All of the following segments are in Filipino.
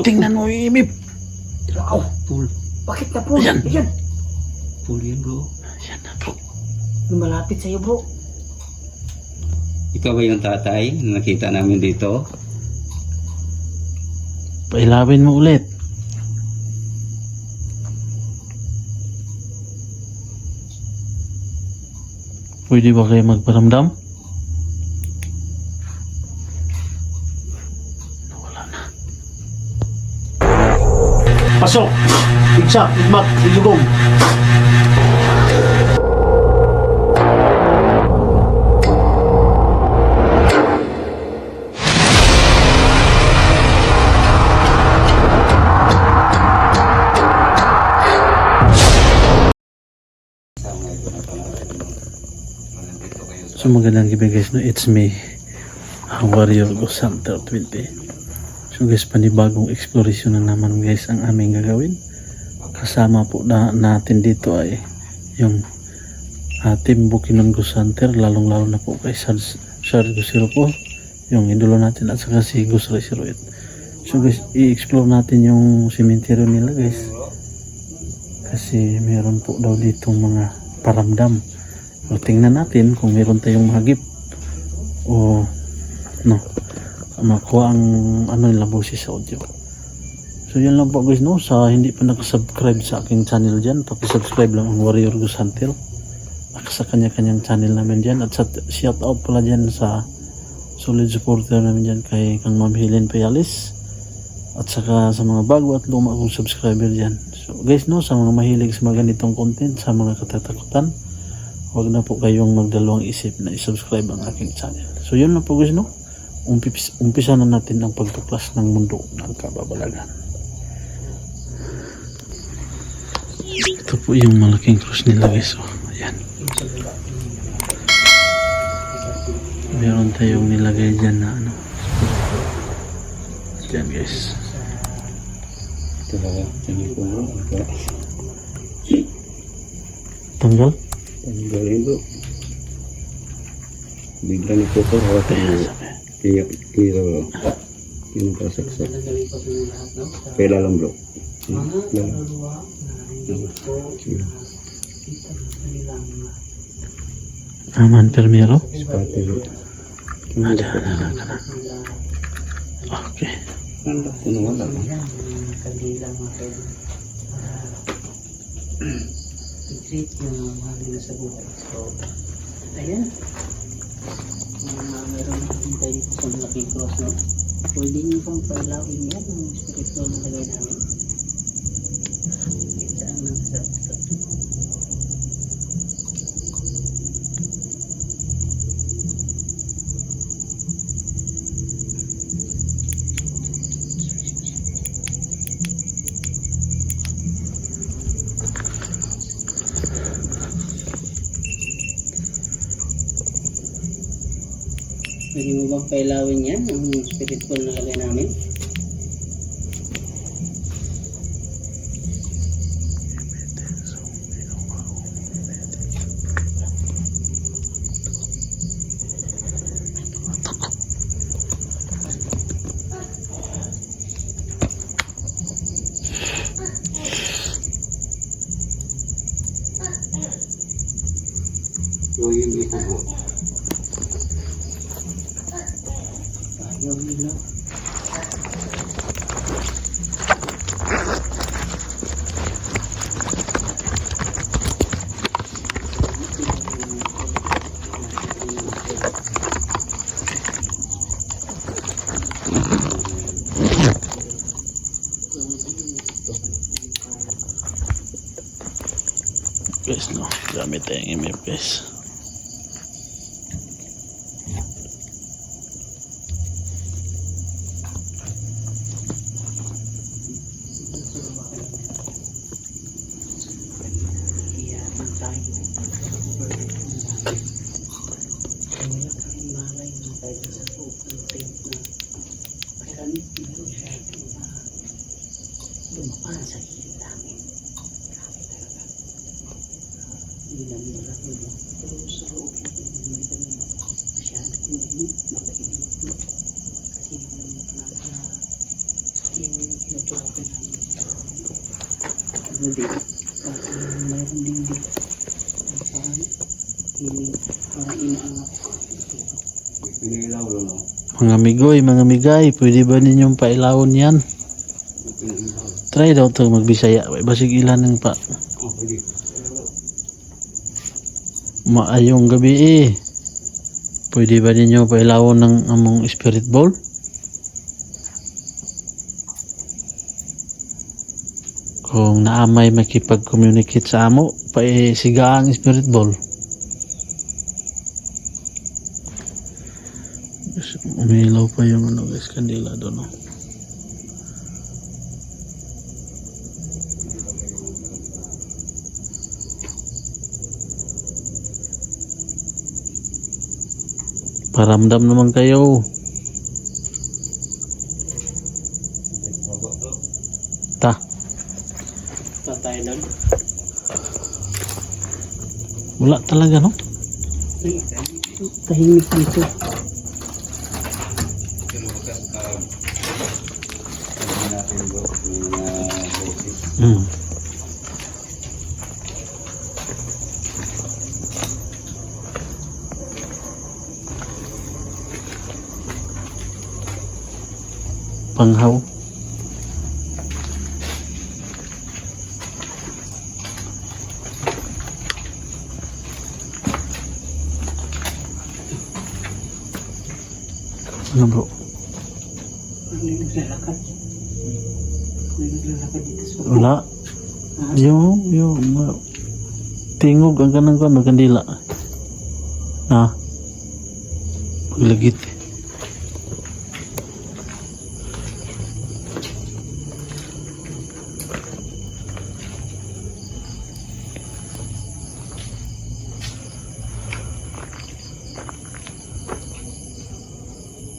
Tingnan mo, Imip. Wow, Pool. bakit ka po? Ayan. Ayan. Pool yan, bro. Ayan na bro. Yung malapit sa'yo, bro. Ikaw ba yung tatay na nakita namin dito? Pailawin mo ulit. Pwede ba kayo magparamdam? Nawala na. Pasok! Igsak, igmat, igugong. So magandang gabi guys, no? It's me, Warrior Ghost Hunter 20. So guys, panibagong exploration na naman guys ang aming gagawin. Kasama po natin dito ay yung Team Bukidnon Ghost Hunter, lalong lalo na po kay Sarge Ghost 04, yung idolo natin, at saka si Ghost Ray 08. So guys, i-explore natin yung cemetery nila guys, kasi meron po daw dito mga paramdam. So, tingnan natin kung meron tayong mahagip o no, makuha ang ano nila boses sa audio. So yan lang po guys, no, sa hindi pa nakasubscribe sa aking channel dyan, pakisubscribe lang ang Warrior Ghost Hunter sa kanya-kanyang channel namin dyan. At shout out pala dyan sa solid supporter namin dyan kay Kang Ma'am Helen Payalis, at saka sa mga bago at luma kong subscriber dyan. So guys, no, sa mga mahilig sa mga ganitong content, sa mga katatakutan, huwag na po kayong magdalawang isip na i-subscribe ang aking channel. So yun lang po guys, no? Umpisa na natin ang pagtuklas ng mundo ng kababalagan. Ito po yung malaking cross nila guys. Oh, ayan. Meron tayong nilagay dyan na ano. Dyan guys. Ito ba? Tingin ko bro. Tanggal? Ang galing bro. Bigla ni Kotor. Hawak Ayan, mo. sabi. Kira bro. Yung pasaksak. Kaya lang bro. Aman permero? Spati bro. Ada. Okay. Ano wala ba? I-treat yung mga nila sa buhay. So, ayan. Meron natin tayo dito sa malaking cross, no? Pwede nyo pang pailawin yan ang spiritual na lagay namin. Saan lang sa pwede mo bang pailawin yan ang spiritual na lagay namin? So yun ito bro. Yung ilaw. Guys, no, gamit tayong MF guys. tutulungan namin. Ano din, mayroon din dito. Parang hiling, parang inaangat. Pinilaw doon, no? Mga migoy, mga migay, pwede ba ninyong pailawon yan? Pinilaw. Try daw to magbisaya. Basig ilan ng pa. Oh, pwede. Maayong gabi eh. Pwede ba ninyo pailawon ng among spirit ball? Kung naamay makipag-communicate sa amo, paisiga ang spirit ball. Umilaw pa yung ano guys, kandila doon. No? Paramdam naman kayo. Ta. Tatay lang. Wala talaga no? Tahimik dito. Pero bukas, sabihin natin bro, yung mga boses. Panghaw. Ano bro? May naglalakad. May naglalakad dito sa Wala. Yung tingog ang kanang kan kandila. Na. Paglagit.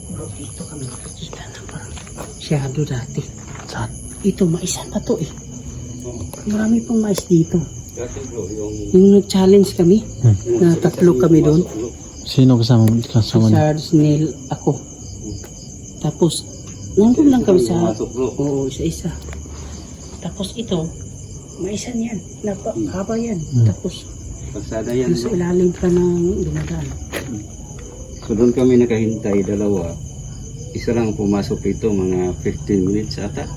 Bro, dito kami nakakita na parang shadow dati. Saan? Ito, maisan pa to eh. Marami pong mais dito. Dati bro, yung... Yung nag-challenge kami, na tatlo kami doon. Sino kasama niyo? Sarge, Neil, ako. Tapos, nandun lang kami sa... Pumasok bro. Oo, isa-isa. Tapos ito, maisan yan. Haba yan. Tapos, Pasada yan nasa bro. ilalim pa ng dumadaan. So doon kami nakahintay, dalawa. Isa lang pumasok ito, mga 15 minutes ata.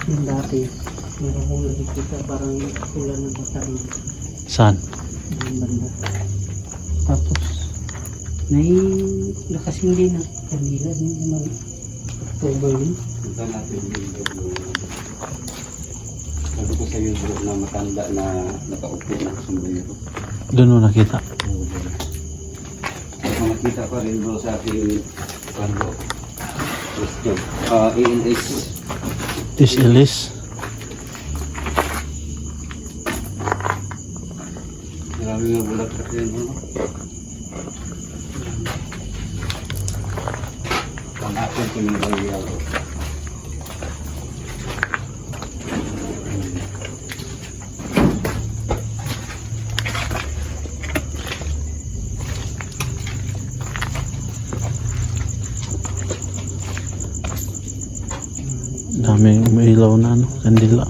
Yung dati, meron kong nakikita parang ulan ng batang Saan? ng banda. Tapos, may nakasindi na kanila din naman October yun. Punta natin yung bro. Sabi ko sa iyo bro na matanda na nakaupo na sombrero. Doon mo nakita. Makikita pa rin bro sa ating bro. Question. ANS. This Ellis. Marami nga bulaklak yan bro. Pang-atin ko yung bagay bro. Daming umiilaw na ano, kandila.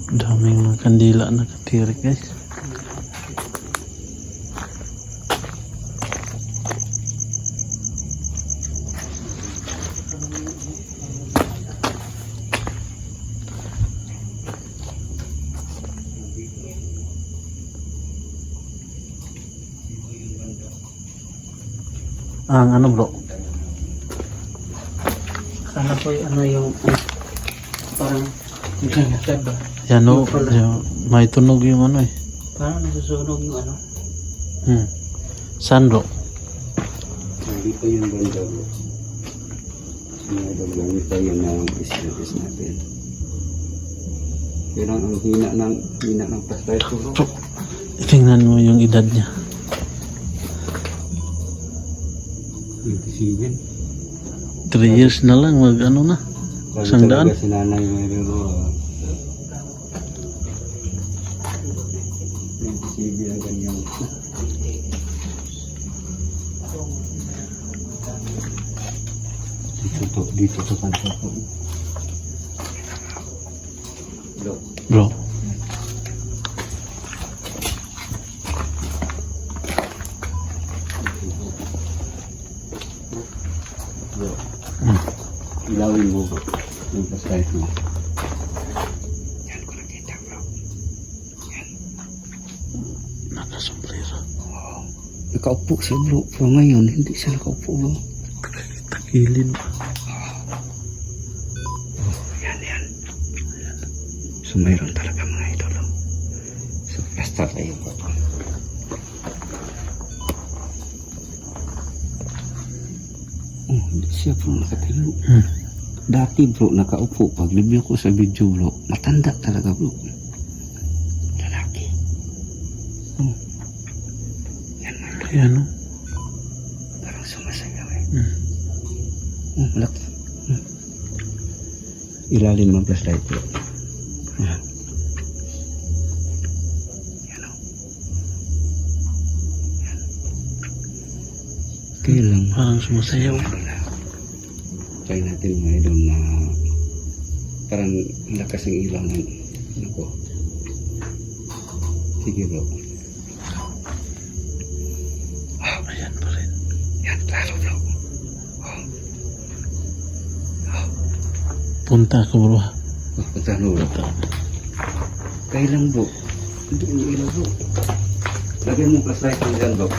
Daming mga kandila nakatirik guys. Ang ano bro? Akala ko yung ano yung parang nagkagad ba? Yan o, Yung pala. may tunog yung ano eh. Parang nasusunog yung ano. Saan bro? Dito yung banda bro. Mga gamit tayo ng business natin. Pero ang hina ng flashlight ko bro. Tingnan mo yung edad niya. 27. 3 years na lang mag ano na. Isang daan. Si nanay mayroon bro. 27 ang ganyan. Dito to kanto ko. Bro. Bro. Bro. Ilawin mo bro. Yung flashlight mo. Yan ko nakita bro. Nakasombrero. Nakaupo siya bro. Pero ngayon hindi siya nakaupo bro. Takilid. Yan. So mayroon talaga mga idol. So basta tayo bro. Oh, hindi siya bro nakatayo. Dati bro nakaupo. Pag review ko sa video bro, matanda talaga bro. Lalaki. Oh. Yan mga idol. Ayan o. Parang sumasayaw eh. Oh, malaki. Ilalim ng flashlight bro. Yan. Yan o. Yan. Kaya lang. Parang sumasayaw. Try natin mga idol na parang lakas ng ilaw ng ano ko. Sige bro. Ayan pa rin. Yan, klaro bro. Punta ako bro. Punta no bro. Punta. Kaya lang bro. Hindi mo ilaw bro. Lagyan mo flashlight mo dyan bro.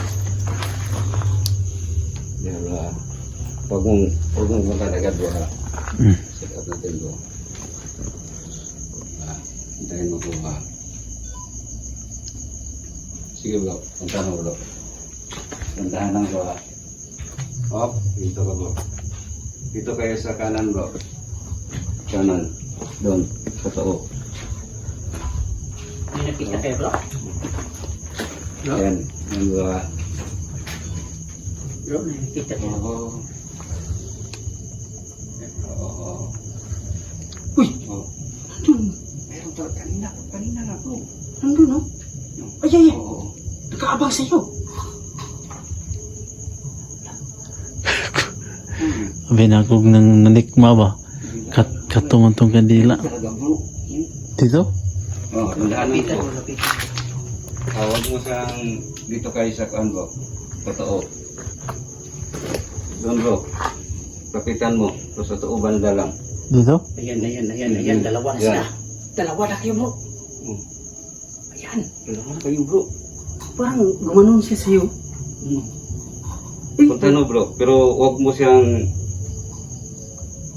Yan Huwag mong magkagad bro ha. Set up natin bro. Hintayin mo bro ha. Sige bro, punta na bro. Tandahan lang bro ha. Hop, dito ka bro. Dito kayo sa kanan bro. Kanan. Doon, sa tao. May nakita kayo bro? Bro? Yan bro ha. Bro, may nakita kayo. Oo. Oo. Uy! Oo. Nandun! Meron talaga kanina na bro. Nandun no? Ay! Oo. Nakaabang sa'yo! Sabi na ako nang nanikma ba? Katumantong kandila. Talaga bro. Dito? Oo, tandahan lang Lapitan bro. mo, lapitan. Huwag mo siyang dito kayo sa kaan bro. Totoo. Doon bro. Kapitan mo. So sa totoo banda lang. Dito? Ayan. Dalawa na Yan. sila. Dalawa na kayo bro. Ayan. Dalawa na kayo bro. Parang gumanon siya sa'yo. Punta no bro. Pero huwag mo siyang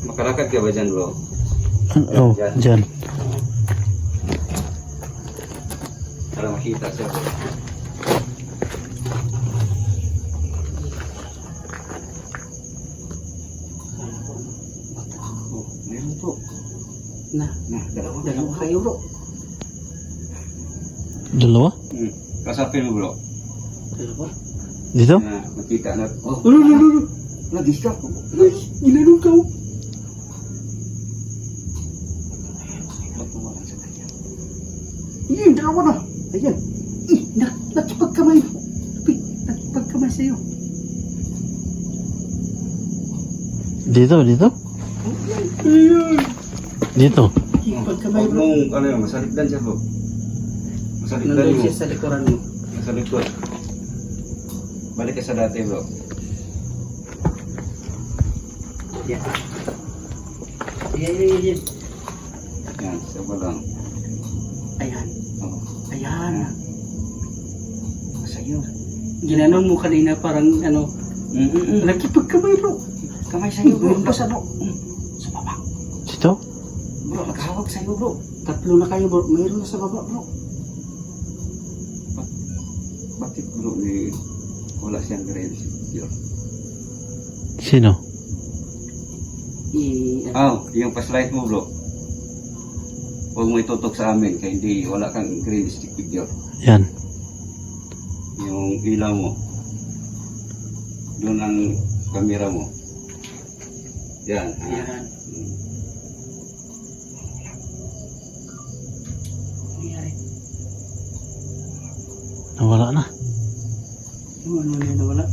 makalakad ka ba dyan bro? Oh, dyan. Para makita siya bro. Oh, meron bro. Na, dalawa kayo bro. Dalawa? Kasapin mo bro. Dalawa? Dito? Na makita na. Oh, Lulu! na-disturb ko. Ginanong ka. Ayan, dalawa na. Ayan. Nakipagkamay. Nakipagkamay sa'yo. Dito? Ayan. Dito? Nakipagkamay Huwag bro. mong, ano yun, masalikdan siya bro. Masalikdan Nandun mo. siya sa likuran mo. Nasa likod. Balik ka sa dati bro. Ayan. Ayan. Yan, sabay lang. Ayan. Oh. Ayan. Masa'yo. Ginanon mo kanina parang ano, Nagkipagkamay bro. Kamay sa'yo bro. Basta bro. Sa baba. Dito? Bro, naghawak sa'yo bro. Tatlo na kayo bro. Mayroon na sa baba bro. Bakit bro wala siyang grades? Sino? Yung flashlight mo bro. Huwag mo itutok sa amin kaya hindi wala kang green stick figure. Yan. Yung ilaw mo. Doon ang kamera mo. Yan. Yan. Nangyari. Nawala na. Yung ano na nawala.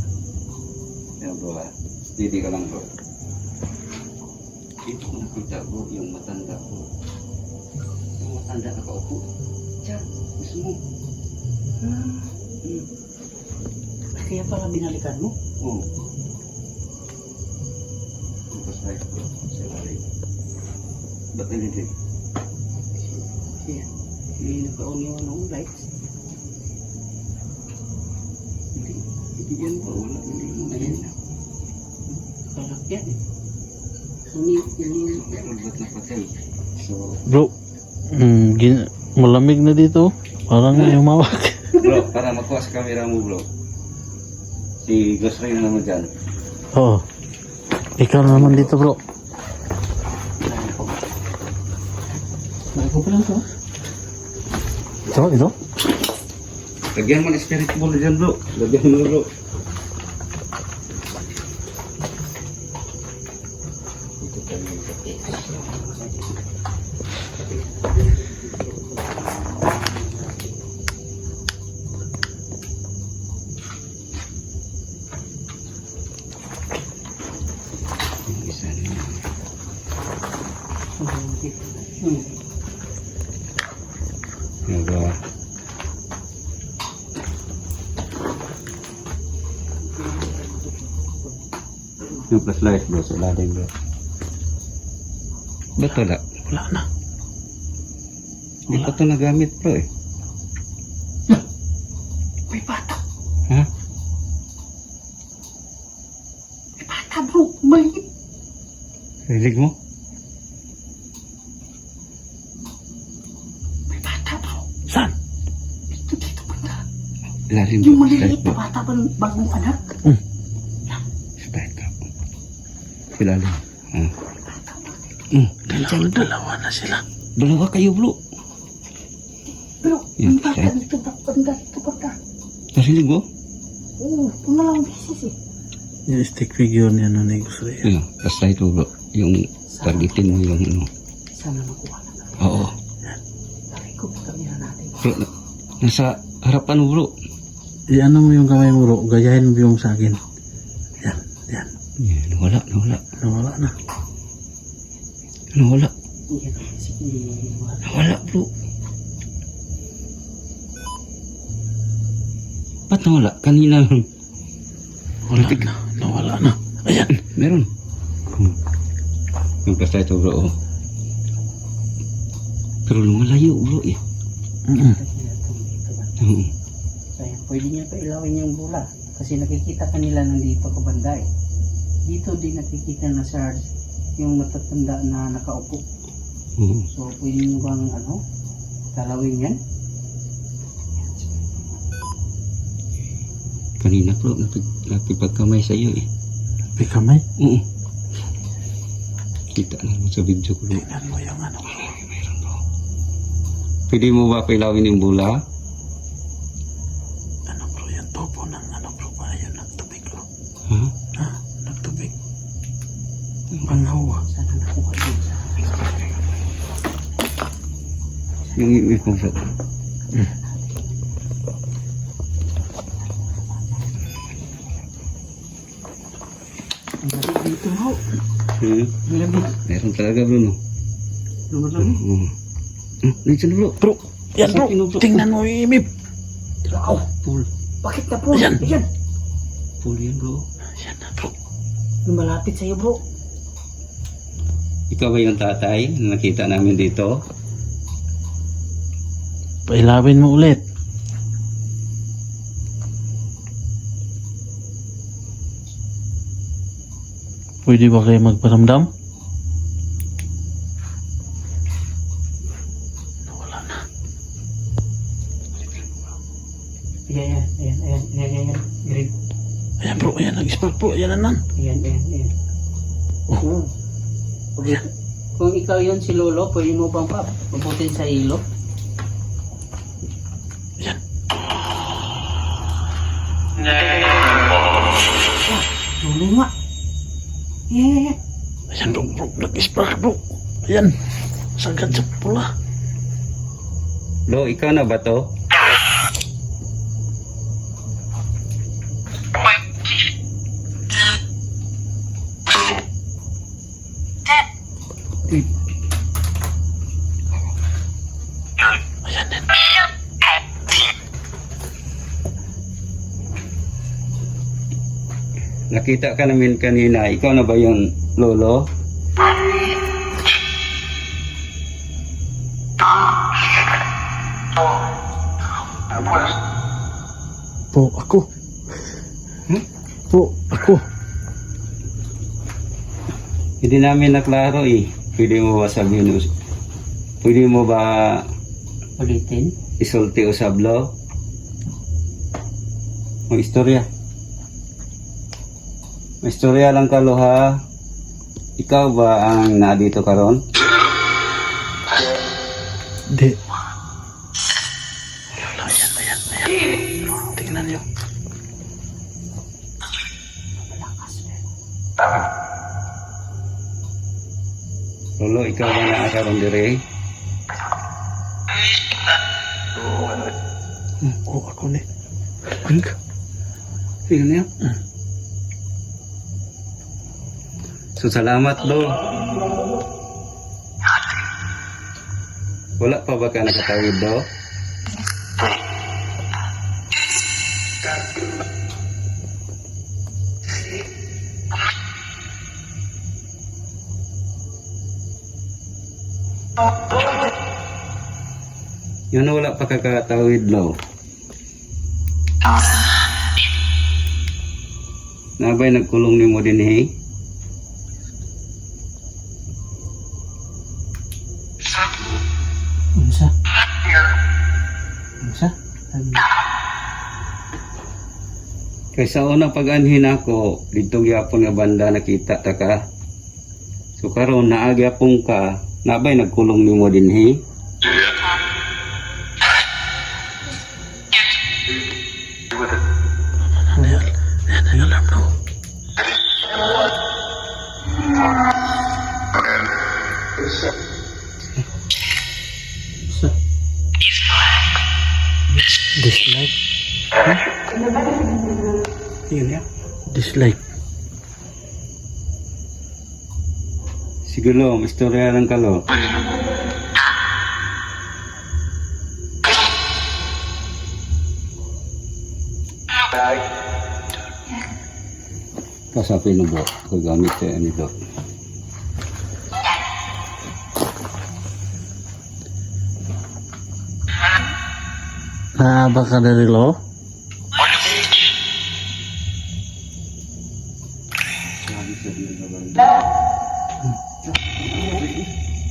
Yan bro ha. Hindi ka lang bro. Ito ko nakita bro, yung matanda bro. Yung matanda nakaupo. Diyan, mismo. Kaya pala binalikan mo? Oo. Tapos right bro, sa lalim. Ba't nalilig? Kaya. Hindi naka-on yung ano, lights. Hindi yan bro, wala. Hindi mo na yan. Kalak yan eh. Hindi. Meron ba't napatay? So, Bro, malamig na dito. Parang umawak. bro, para makuha sa camera mo bro. Si Ghost Ray naman dyan. Oo. Ikaw na naman dito bro. Bago pa lang to. Ito? Lagyan mo ng spirit ball dyan bro. Lagyan mo bro. Yan bro. Yung flashlight bro sa ilalim bro. Ba't wala? Wala na. Hindi pa ito nagamit bro eh. May bata. Ha? May bata bro. May. Rinig mo? May bata bro. Saan? Dito banda. Ilalim Yung bro. maliliit Flashlight na bro. bata ba ng bagong anak? Flashlight bro. Ilalim. Dalawa na sila. Dalawa kayo bro. Pero, Yan, ang bata right. dito banda. Narinig mo? Oo, pumalang beses eh. Yung stick figure niya no ni Ghost Ray. Ano? Flashlight mo bro. Yung targetin mo yung ano. Sana makuha na kami. Oo. Sabi ko, kamera natin. Bro, nasa harapan mo bro. I-ano mo yung kamay mo bro. Gayahin mo yung sa akin. Yan. Yan, nawala. Nawala na. Nawala. Yan, sige. Nawala bro. Ba't nawala? Kanina lang. Wala na. Nawala na. Ayan. Meron. Yung flashlight mo bro. Oh. Pero lumalayo bro eh. Oo. Kaya pwede niya pa ilawin yung bola. Kasi nakikita kanila nandito ka banda eh. Dito din nakikita na sa yung matatanda na nakaupo. Oo. So pwede niyo bang talawin yan? Kanina bro, nakipagkamay sa iyo eh. May kamay. Oo. Kita na mo sa video ko bro. Tingnan mo yung ano. Meron bro. Pwede mo ba pilawin yung bola? Ano bro yung topo ng ano bro ba? Ayun, nagtubig bro. Ha? Ha? Nagtubig. Panghawa. Sana nakuha din sa Yung imig mo bro. ang gabi dito ho. Hmm? Ang gabi. Meron talaga bro no. Lumalaki. Oo. Nandiyan na bro. Bro, yan bro. Sabi mo, bro. Tingnan mo yung imip. Wow. Pool. Bakit na bro? Ayan. Ayan. Pool yan bro. Yan na bro. Yung malapit sa'yo bro. Ikaw ba yung tatay na nakita namin dito? Pailawin mo ulit. Pwede ba kayo magparamdam? Wala na. Ayan. Green. Ayan bro, ayan. Nag-spark bro. Ayan na nan. Ayan. Oh. Kung ikaw yun si Lolo, pwede mo bang pabutin sa ilo? Ayan. Lolo nga. Ayan. Ayan bro, nag-spark bro. Ayan. Sagad sa pula. Lo, ikaw na ba to? Ayan din. Nakita ka namin kanina. Ikaw na ba yung lolo? Po, ako. Po, ako. Hindi namin naklaro eh. Pwede mo ba sabihin? Pwede mo ba Ulitin. isulti o sablo? Ang istorya. May istorya lang ka lo ha. Ikaw ba ang naadito karon? Di. Ayan. Tingnan niyo. Lolo, ikaw ba na karon dire? Oh, ako ni. Tingnan niyo. So salamat lo. Wala pa ba ka nakatawid do? Yun na wala pa kakatawid lo. Nabay nagkulong ni mo din eh. Unsa? Kaysa unang pag-anhin ako, dito gyapon nga banda nakita ta ka. So karon naagyapon ka, nabay nagkulong nimo dinhi. Ayan ang alarm no. Unsa? Dislike. Yun ya. Dislike. Siguro, istorya lang ka lo. Pasapin mo ba? Kagamit sa nito. Naaba ka na nilo?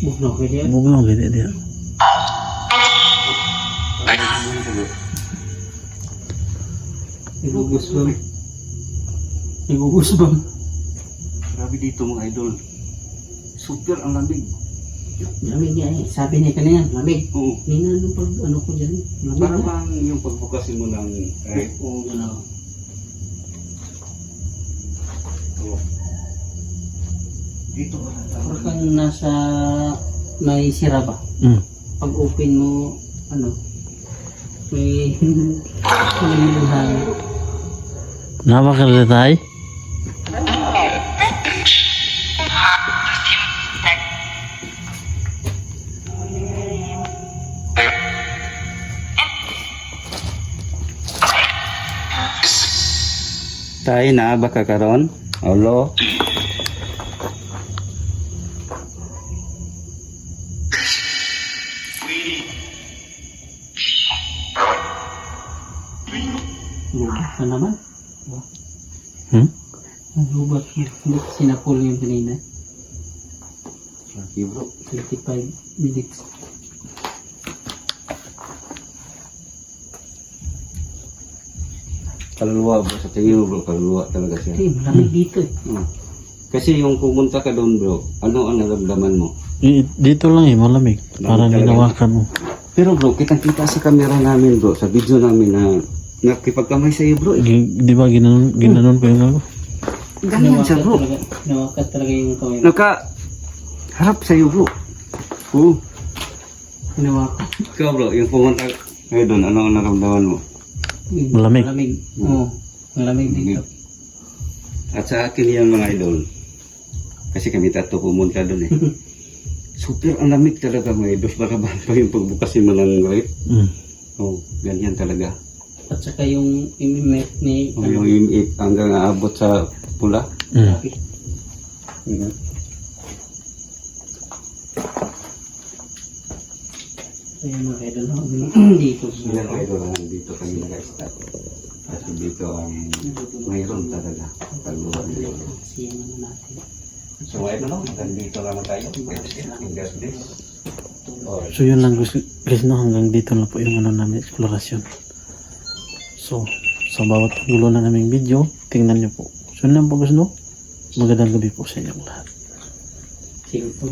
Bugno ko diyan. Bugno gini dia. Igugus bang? Grabe dito mga idol. Super ang lamig. Lamig niya eh. Sabi niya kanina, lamig. Oo. Nina nung pag ano ko dyan. Lamig Para na. bang yung pagbukasin mo ng Oo, gano'n. dito ka na. Parang kang nasa may sira ba? Pag open mo, ano, may may hangin. Naaba ka na tay? Tay na ba ka karon? Olo. Lupa ka naman. Ang lubat mo. Hindi sinapol yung kanina. Laki bro. 25 minutes. Kaluluwa bro. Sa tingin mo bro, kaluluwa talaga siya. Hindi, malamig dito eh. Hmm. Kasi yung pumunta ka doon bro, ano ang naramdaman mo? Dito lang malamig. Parang talaga. ginawakan mo. Pero bro, kitang-kita sa camera namin bro, sa video namin na nakipagkamay sa iyo bro. Di ba ginanon ko yung ako? Ganyan siya bro. Nawakat talaga yung kamay. Harap sa iyo bro. Oo. Hinawakan. Ikaw bro, yung pumunta kayo doon, ano ang naramdaman mo? Malamig. Malamig. Oo. Malamig dito. At sa akin yan mga idol, kasi kami tatlo pumunta doon eh. Super ang lamig talaga mga idol, baraban pa yung pagbukasin mo ng rep. Oh, ganyan talaga. At saka yung imimit ni Oh, yung imit hanggang aabot sa pula. Ayan mga idol. Dito. Yan mga idol, dito kami nag-start. Kasi dito ang mayroon talaga. Pagluwa dito. Siya naman natin. So mga idol, hanggang dito naman tayo. God bless. So yun lang guys no, hanggang dito na po yung ano namin explorasyon. So sa bawat gulo na naming video, tingnan nyo po. So yun lang po guys no, magandang gabi po sa inyong lahat. Simple.